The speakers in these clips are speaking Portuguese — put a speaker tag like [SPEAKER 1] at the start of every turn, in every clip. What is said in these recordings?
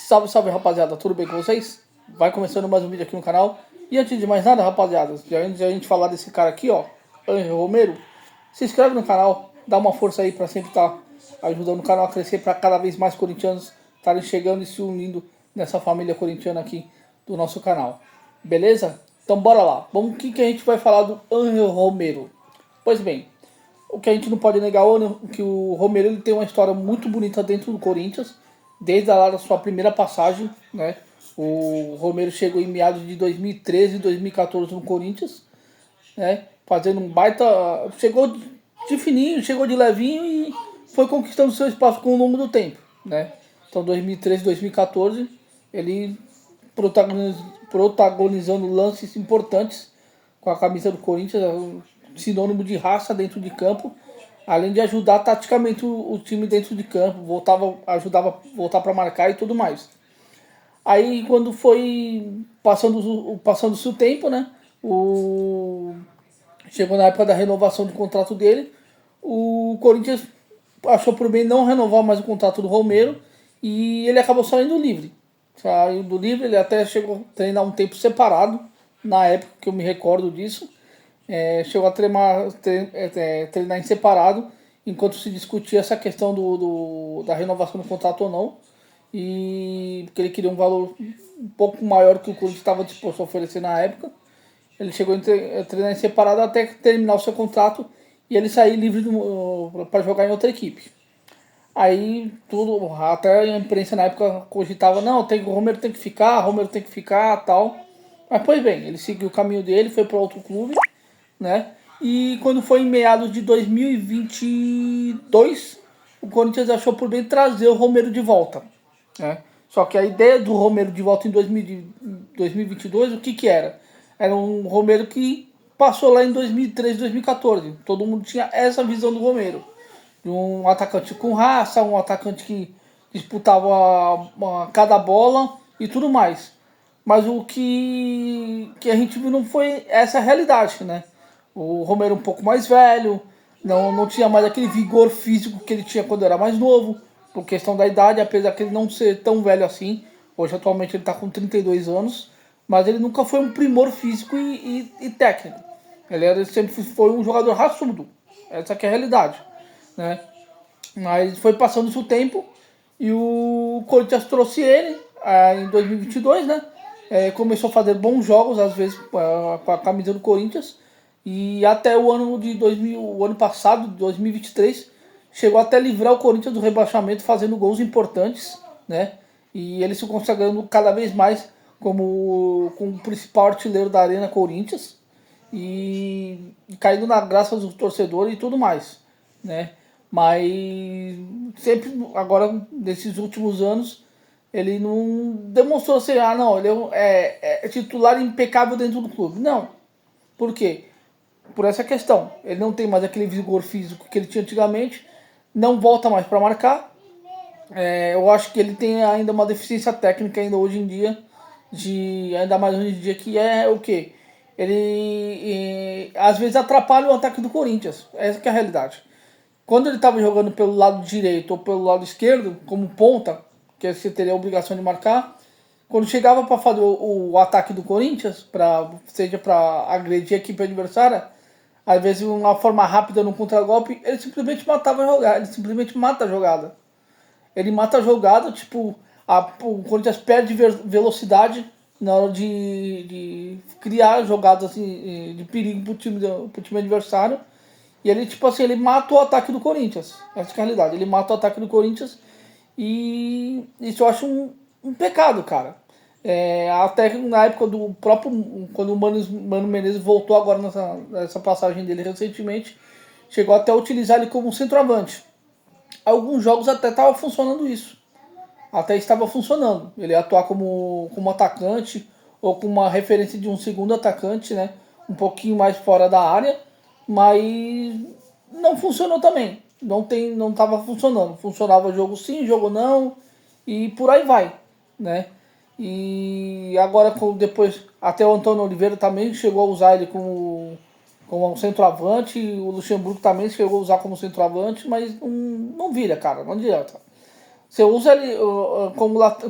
[SPEAKER 1] Salve, salve, rapaziada, tudo bem com vocês? Vai começando mais um vídeo aqui no canal. E antes de mais nada, rapaziada, antes de a gente falar desse cara aqui, ó, Ângelo Romero, se inscreve no canal, dá uma força aí pra sempre estar ajudando o canal a crescer, para cada vez mais corintianos estarem chegando e se unindo nessa família corintiana aqui do nosso canal. Beleza? Então bora lá. Vamos, o que a gente vai falar do Ângelo Romero? Pois bem, o que a gente não pode negar é que o Romero ele tem uma história muito bonita dentro do Corinthians, desde lá da sua primeira passagem, né? O Romero chegou em meados de 2013 e 2014 no Corinthians, né? Fazendo um baita... Chegou de fininho, chegou de levinho e foi conquistando seu espaço com o longo do tempo, né? Então 2013 e 2014 ele protagonizando lances importantes com a camisa do Corinthians, sinônimo de raça dentro de campo, além de ajudar taticamente o time dentro de campo, ajudava a voltar para marcar e tudo mais. Aí quando foi passando-se o tempo, né? Chegou na época da renovação do contrato dele, o Corinthians achou por bem não renovar mais o contrato do Romero e ele acabou saindo livre. Saiu do livre, ele até chegou a treinar um tempo separado, na época que eu me recordo disso. Chegou a treinar em separado, enquanto se discutia essa questão da renovação do contrato ou não. E porque ele queria um valor um pouco maior que o Corinthians estava disposto a oferecer na época. Ele chegou a treinar em separado até terminar o seu contrato e ele sair livre para jogar em outra equipe. Aí tudo, até a imprensa na época cogitava, não, o Romero tem que ficar, tal. Mas pois bem, ele seguiu o caminho dele, foi para outro clube, né? E quando foi em meados de 2022, o Corinthians achou por bem trazer o Romero de volta, né? Só que a ideia do Romero de volta em 2022, o que era? Era um Romero que passou lá em 2013, 2014. Todo mundo tinha essa visão do Romero. De um atacante com raça, um atacante que disputava cada bola e tudo mais. Mas o que a gente viu não foi essa a realidade, né? O Romero um pouco mais velho, não tinha mais aquele vigor físico que ele tinha quando era mais novo, por questão da idade, apesar de ele não ser tão velho assim. Hoje, atualmente, ele está com 32 anos, mas ele nunca foi um primor físico e técnico. Ele sempre foi um jogador raçudo, essa que é a realidade, né? Mas foi passando-se o tempo e o Corinthians trouxe ele em 2022, né? Começou a fazer bons jogos, às vezes, com a camisa do Corinthians. E até o ano passado, 2023, chegou até livrar o Corinthians do rebaixamento, fazendo gols importantes, né? E ele se consagrando cada vez mais como o principal artilheiro da Arena Corinthians. E caindo na graça dos torcedores e tudo mais, né? Mas sempre, agora, nesses últimos anos, ele não demonstrou ser, não, ele é titular impecável dentro do clube. Não. Por quê? Por essa questão. Ele não tem mais aquele vigor físico que ele tinha antigamente, não volta mais para marcar. Eu acho que ele tem ainda uma deficiência técnica ainda hoje em dia, ainda mais hoje em dia, que é o quê? Ele às vezes atrapalha o ataque do Corinthians. Essa que é a realidade. Quando ele estava jogando pelo lado direito ou pelo lado esquerdo, como ponta, que você teria a obrigação de marcar, quando chegava para fazer o ataque do Corinthians, seja para agredir a equipe adversária, às vezes uma forma rápida no contragolpe, ele simplesmente matava a jogada. Ele simplesmente mata a jogada. Ele mata a jogada, tipo, o Corinthians perde velocidade na hora de criar jogadas assim, de perigo pro time adversário. E ele, tipo assim, ele mata o ataque do Corinthians. Essa é a realidade. Ele mata o ataque do Corinthians e isso eu acho um pecado, cara. Até na época do próprio... Quando o Mano Menezes voltou agora nessa passagem dele recentemente, chegou até a utilizar ele como centroavante. Alguns jogos até estava funcionando isso. Até estava funcionando. Ele atuar como atacante ou com uma referência de um segundo atacante, né? Um pouquinho mais fora da área. Mas não funcionou também. Não estava funcionando. Funcionava jogo sim, jogo não. E por aí vai, né? E agora depois até o Antônio Oliveira também chegou a usar ele como um centroavante. O Luxemburgo também chegou a usar como centroavante, mas não vira, cara. Não adianta. Você usa ele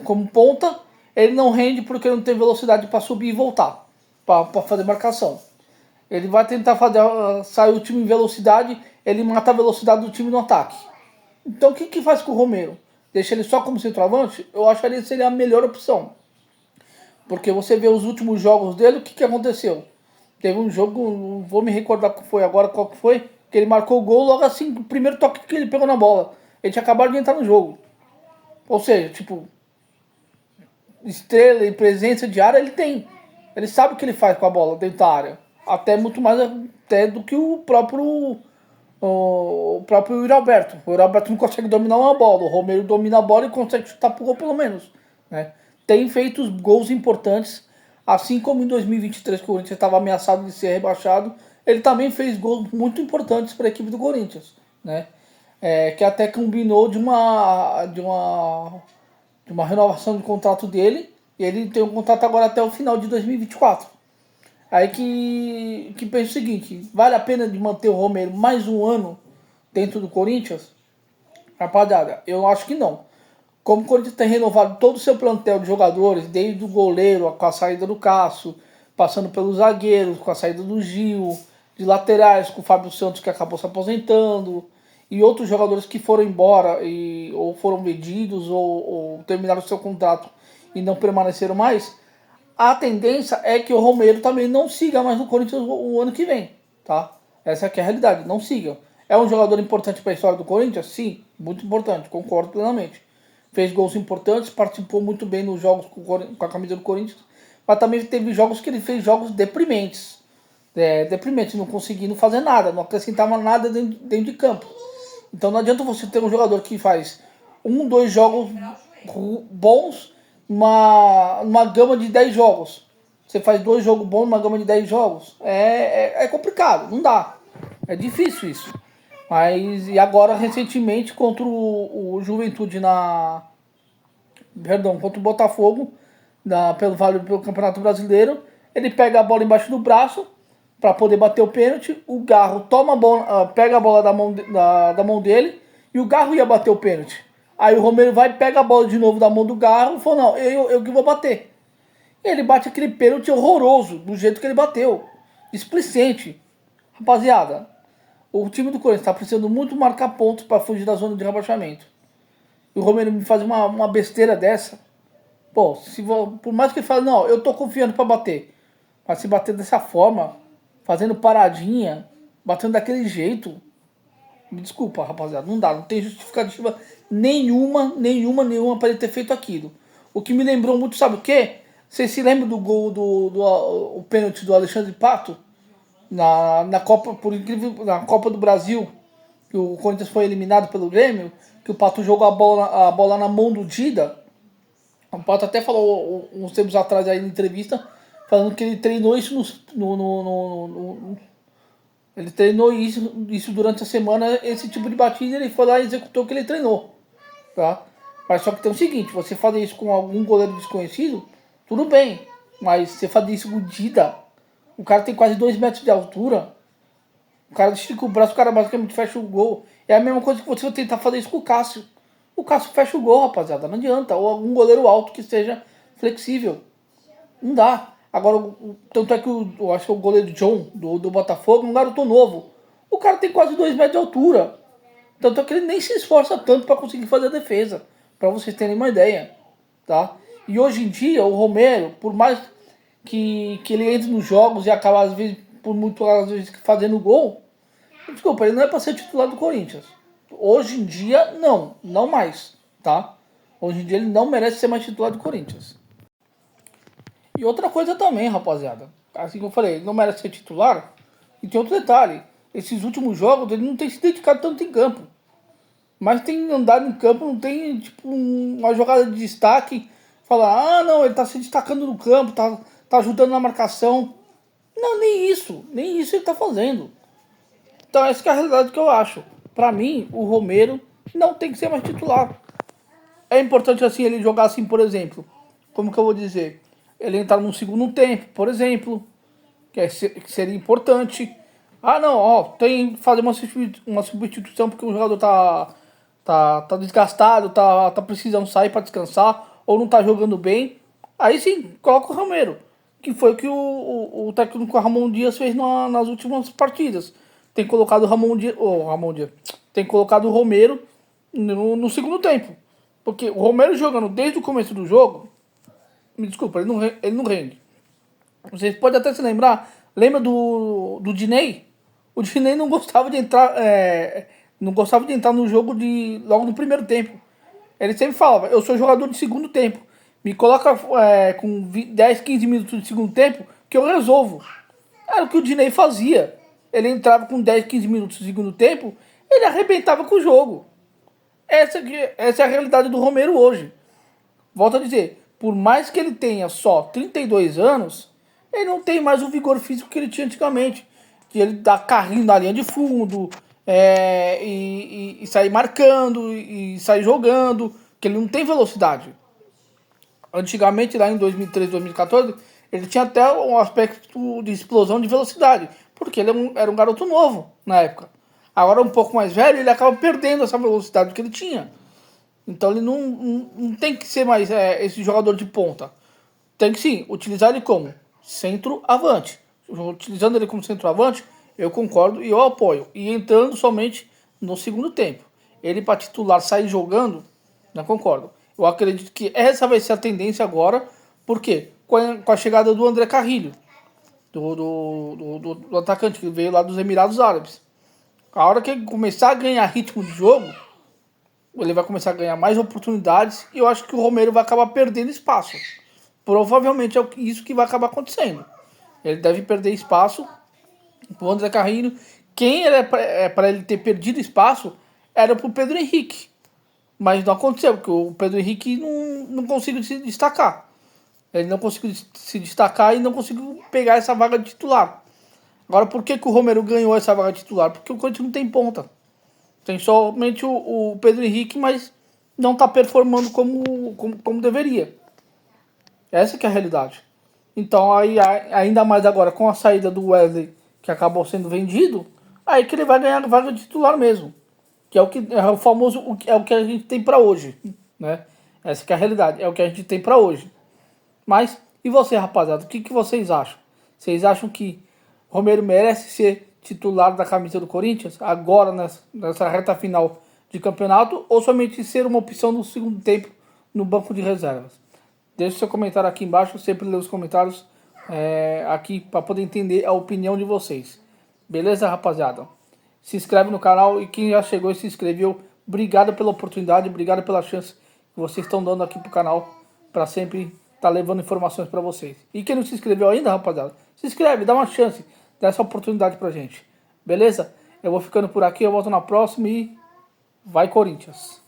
[SPEAKER 1] como ponta, ele não rende porque não tem velocidade para subir e voltar, para fazer marcação. Ele vai tentar fazer sair o time em velocidade, ele mata a velocidade do time no ataque. Então o que faz com o Romero? Deixa ele só como centroavante? Eu acharia que seria a melhor opção. Porque você vê os últimos jogos dele, o que aconteceu? Teve um jogo, não vou me recordar qual foi agora, qual que foi, que ele marcou o gol logo assim, o primeiro toque que ele pegou na bola. Ele tinha acabado de entrar no jogo. Ou seja, tipo, estrela e presença de área ele tem. Ele sabe o que ele faz com a bola dentro da área. Até muito mais até do que o próprio Yuri Alberto. O Yuri Alberto não consegue dominar uma bola. O Romero domina a bola e consegue chutar pro gol pelo menos. Né? Tem feito os gols importantes. Assim como em 2023, que o Corinthians estava ameaçado de ser rebaixado, ele também fez gols muito importantes para a equipe do Corinthians. Né? Que até combinou de uma renovação de contrato dele. E ele tem um contrato agora até o final de 2024. Aí que pensa o seguinte, vale a pena de manter o Romero mais um ano dentro do Corinthians? Rapaziada, eu acho que não. Como o Corinthians tem renovado todo o seu plantel de jogadores, desde o goleiro com a saída do Cássio, passando pelos zagueiros, com a saída do Gil, de laterais com o Fábio Santos que acabou se aposentando, e outros jogadores que foram embora ou foram vendidos ou terminaram o seu contrato e não permaneceram mais, a tendência é que o Romero também não siga mais no Corinthians o ano que vem, tá? Essa aqui é a realidade, não siga. É um jogador importante para a história do Corinthians? Sim, muito importante, concordo plenamente. Fez gols importantes, participou muito bem nos jogos com a camisa do Corinthians, mas também teve jogos que ele fez jogos deprimentes. Deprimentes, não conseguindo fazer nada, não acrescentava nada dentro de campo. Então não adianta você ter um jogador que faz dois jogos bons numa gama de 10 jogos. Você faz 2 jogos bons numa gama de 10 jogos. É complicado, não dá. É difícil isso. Mas e agora recentemente contra o Juventude contra o Botafogo, pelo Campeonato Brasileiro, ele pega a bola embaixo do braço para poder bater o pênalti, o Garro toma a bola, pega a bola da mão dele e o Garro ia bater o pênalti. Aí o Romero vai, pega a bola de novo da mão do Garro e falou, não, eu que vou bater. E ele bate aquele pênalti horroroso, do jeito que ele bateu. Displicente. Rapaziada, o time do Corinthians está precisando muito marcar pontos para fugir da zona de rebaixamento. E o Romero me faz uma besteira dessa. Pô, por mais que ele fale, não, eu tô confiando para bater. Mas se bater dessa forma, fazendo paradinha, batendo daquele jeito, me desculpa, rapaziada, não dá, não tem justificativa nenhuma para ele ter feito aquilo. O que me lembrou muito, sabe o quê? Vocês se lembram do gol o pênalti do Alexandre Pato na Copa, por incrível, na Copa do Brasil, que o Corinthians foi eliminado pelo Grêmio, que o Pato jogou a bola na mão do Dida. O Pato até falou uns tempos atrás aí na entrevista, falando que ele treinou isso ele treinou isso durante a semana, esse tipo de batida, ele foi lá e executou o que ele treinou, tá? Mas só que tem o seguinte, você fazer isso com algum goleiro desconhecido, tudo bem, mas você fazer isso com o Dida, o cara tem quase 2 metros de altura, o cara estica o braço, o cara basicamente fecha o gol. É a mesma coisa que você tentar fazer isso com o Cássio. O Cássio fecha o gol, rapaziada, não adianta, ou algum goleiro alto que seja flexível. Não dá. Agora, tanto é que eu acho que o goleiro John, do Botafogo, é um garoto novo. O cara tem quase 2 metros de altura. Tanto é que ele nem se esforça tanto para conseguir fazer a defesa. Para vocês terem uma ideia. Tá? E hoje em dia, o Romero, por mais que ele entre nos jogos e acaba, às vezes, às vezes, fazendo gol, desculpa, ele não é para ser titular do Corinthians. Hoje em dia, não mais. Tá? Hoje em dia, ele não merece ser mais titular do Corinthians. E outra coisa também, rapaziada. Assim que eu falei, ele não merece ser titular. E tem outro detalhe. Esses últimos jogos ele não tem se dedicado tanto em campo. Mas tem andado em campo, não tem tipo uma jogada de destaque. Falar, não, ele tá se destacando no campo, tá ajudando na marcação. Não, nem isso ele tá fazendo. Então essa que é a realidade que eu acho. Pra mim, o Romero não tem que ser mais titular. É importante assim ele jogar assim, por exemplo. Como que eu vou dizer? Ele entrar num segundo tempo, por exemplo, que seria importante. Não, tem que fazer uma substituição porque o jogador tá tá desgastado, tá precisando sair para descansar, ou não tá jogando bem, aí sim, coloca o Romero. Que foi o que o técnico Ramon Dias fez nas últimas partidas. Tem colocado o Ramon Dias, tem colocado o Romero no segundo tempo. Porque o Romero jogando desde o começo do jogo, me desculpa, ele não rende. Vocês podem até se lembrar, lembra do Diney? O Diney não gostava de entrar, não gostava de entrar no jogo logo no primeiro tempo. Ele sempre falava, eu sou jogador de segundo tempo. Me coloca com 10, 15 minutos de segundo tempo que eu resolvo. Era o que o Diney fazia. Ele entrava com 10, 15 minutos de segundo tempo, ele arrebentava com o jogo. Essa é a realidade do Romero hoje. Volto a dizer, por mais que ele tenha só 32 anos, ele não tem mais o vigor físico que ele tinha antigamente. Que ele dá carrinho na linha de fundo, e sair marcando, e sair jogando, que ele não tem velocidade. Antigamente, lá em 2013, 2014, ele tinha até um aspecto de explosão de velocidade, porque ele era um garoto novo na época. Agora, um pouco mais velho, ele acaba perdendo essa velocidade que ele tinha. Então, ele não tem que ser mais esse jogador de ponta. Tem que sim, utilizar ele como centroavante. Utilizando ele como centroavante, eu concordo e eu apoio. E entrando somente no segundo tempo. Ele para titular sair jogando, não concordo. Eu acredito que essa vai ser a tendência agora. Por quê? Com a chegada do André Carrilho, do atacante que veio lá dos Emirados Árabes. A hora que ele começar a ganhar ritmo de jogo, ele vai começar a ganhar mais oportunidades e eu acho que o Romero vai acabar perdendo espaço. Provavelmente é isso que vai acabar acontecendo. Ele deve perder espaço pro André Carrilho. Quem era para ele ter perdido espaço era pro Pedro Henrique. Mas não aconteceu, porque o Pedro Henrique não conseguiu se destacar. Ele não conseguiu se destacar e não conseguiu pegar essa vaga de titular. Agora, por que o Romero ganhou essa vaga de titular? Porque o Corinthians não tem ponta. Tem somente o Pedro Henrique, mas não está performando como deveria. Essa que é a realidade. Então, aí, ainda mais agora com a saída do Wesley, que acabou sendo vendido, aí que ele vai ganhar a vaga de titular mesmo. Que é o famoso, é o que a gente tem para hoje, né? Essa que é a realidade, é o que a gente tem para hoje. Mas, e você, rapaziada, o que vocês acham? Vocês acham que Romero merece ser titular da camisa do Corinthians agora nessa reta final de campeonato ou somente ser uma opção no segundo tempo no banco de reservas? Deixe seu comentário aqui embaixo, eu sempre leio os comentários aqui para poder entender a opinião de vocês. Beleza, rapaziada? Se inscreve no canal e quem já chegou e se inscreveu, obrigado pela oportunidade, obrigado pela chance que vocês estão dando aqui pro canal para sempre estar levando informações para vocês. E quem não se inscreveu ainda, rapaziada, se inscreve, dá uma chance, dá essa oportunidade pra gente. Beleza? Eu vou ficando por aqui, eu volto na próxima e vai Corinthians!